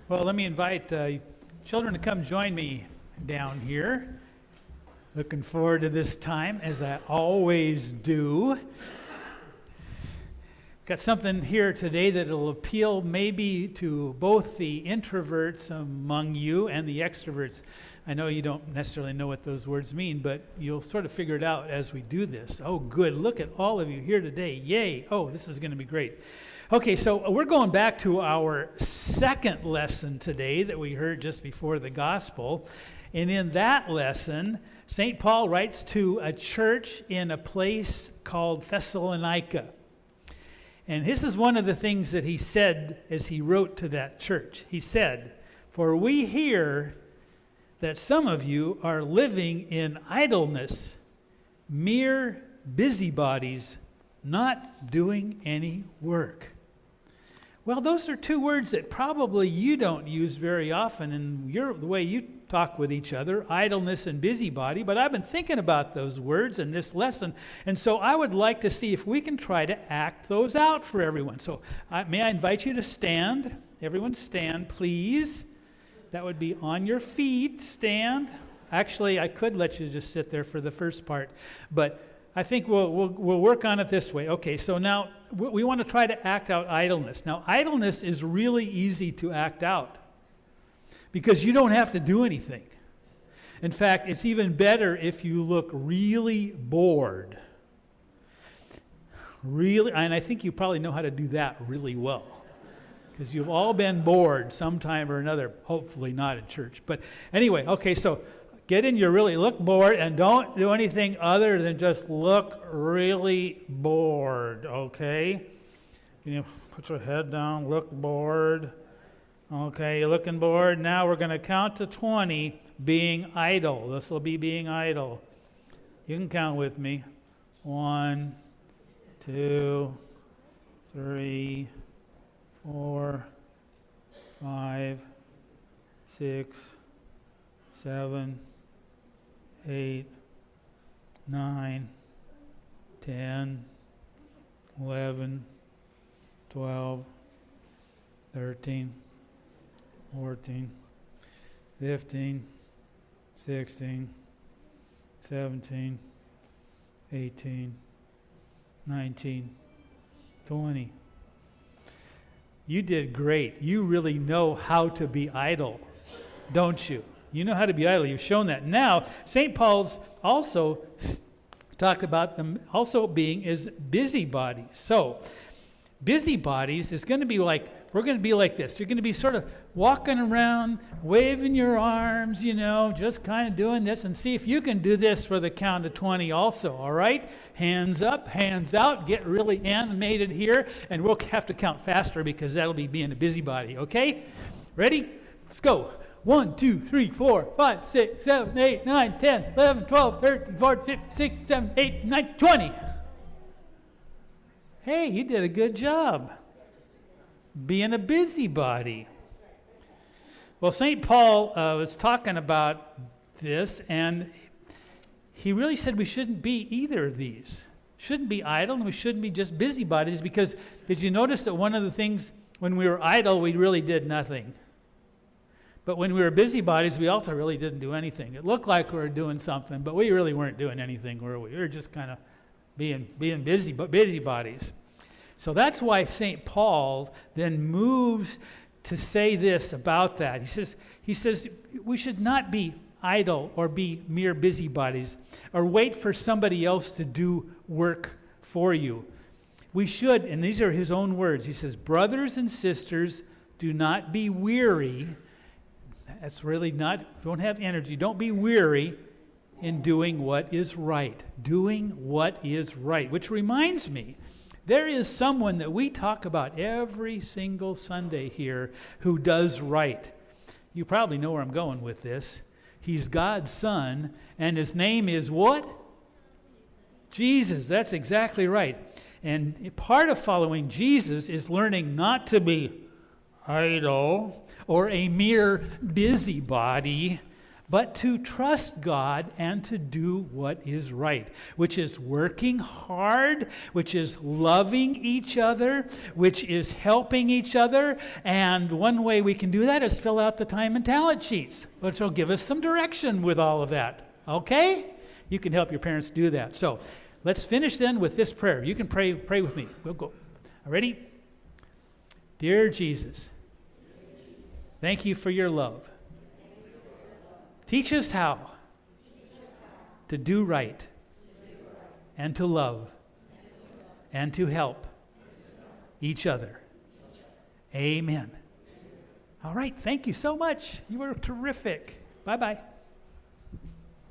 Well, let me invite children to come join me down here. Looking forward to this time, as I always do. Got something here today that will appeal maybe to both the introverts among you and the extroverts. I know you don't necessarily know what those words mean, but you'll sort of figure it out as we do this. Oh, good. Look at all of you here today. Yay. Oh, this is going to be great. Okay, so we're going back to our second lesson today that we heard just before the gospel. And in that lesson, St. Paul writes to a church in a place called Thessalonica. And this is one of the things that he said as he wrote to that church. He said, "For we hear that some of you are living in idleness, mere busybodies, not doing any work." Well, those are two words that probably you don't use very often in the way you talk with each other, idleness and busybody, but I've been thinking about those words in this lesson, and so I would like to see if we can try to act those out for everyone. So may I invite you to stand? Everyone stand, please. That would be on your feet, stand. Actually, I could let you just sit there for the first part, but I think we'll work on it this way. Okay, so now we want to try to act out idleness. Now, idleness is really easy to act out because you don't have to do anything. In fact, it's even better if you look really bored. Really, and I think you probably know how to do that really well because you've all been bored sometime or another, hopefully not in church. But anyway, okay, so get in your look bored and don't do anything other than just look really bored, okay? You put your head down, look bored. Okay, you're looking bored. Now we're going to count to 20 being idle. This will be being idle. You can count with me. 1, 2, 3, 4, 5, 6, 7, 8, 9, 10, 11, 12, 13, 14, 15, 16, 17, 18, 19, 20. You did great. You really know how to be idle, don't you? You know how to be idle. You've shown that. Now, St. Paul's also talked about them also being as busybodies. So, busybodies is going to be like, we're going to be like this. You're going to be sort of walking around, waving your arms, just kind of doing this, and see if you can do this for the count of 20 also, all right? Hands up, hands out, get really animated here, and we'll have to count faster because that'll be being a busybody, okay? Ready? Let's go. 1, 2, 3, 4, 5, 6, 7, 8, 9, 10, 11, 12, 13, 14, 15, 16, 17, 18, 19, 20. Hey, you did a good job being a busybody. Well, St. Paul was talking about this, and he really said we shouldn't be either of these. Shouldn't be idle, and we shouldn't be just busybodies, because did you notice that one of the things, when we were idle, we really did nothing? But when we were busybodies, we also really didn't do anything. It looked like we were doing something, but we really weren't doing anything, were we? We were just kind of being busybodies. So that's why St. Paul then moves to say this about that. He says we should not be idle or be mere busybodies or wait for somebody else to do work for you. We should, and these are his own words, he says, "Brothers and sisters, do not be weary." That's really don't have energy. Don't be weary in doing what is right. Doing what is right. Which reminds me, there is someone that we talk about every single Sunday here who does right. You probably know where I'm going with this. He's God's Son, and his name is what? Jesus. That's exactly right. And part of following Jesus is learning not to be idle or a mere busybody, but to trust God and to do what is right, which is working hard, which is loving each other, which is helping each other. And one way we can do that is fill out the time and talent sheets, which will give us some direction with all of that. Okay? You can help your parents do that. So let's finish then with this prayer. You can pray with me. We'll go. Ready? Dear Jesus, thank you for your love. Teach us how to do right and to love and to help each other. Amen. All right. Thank you so much. You were terrific. Bye-bye.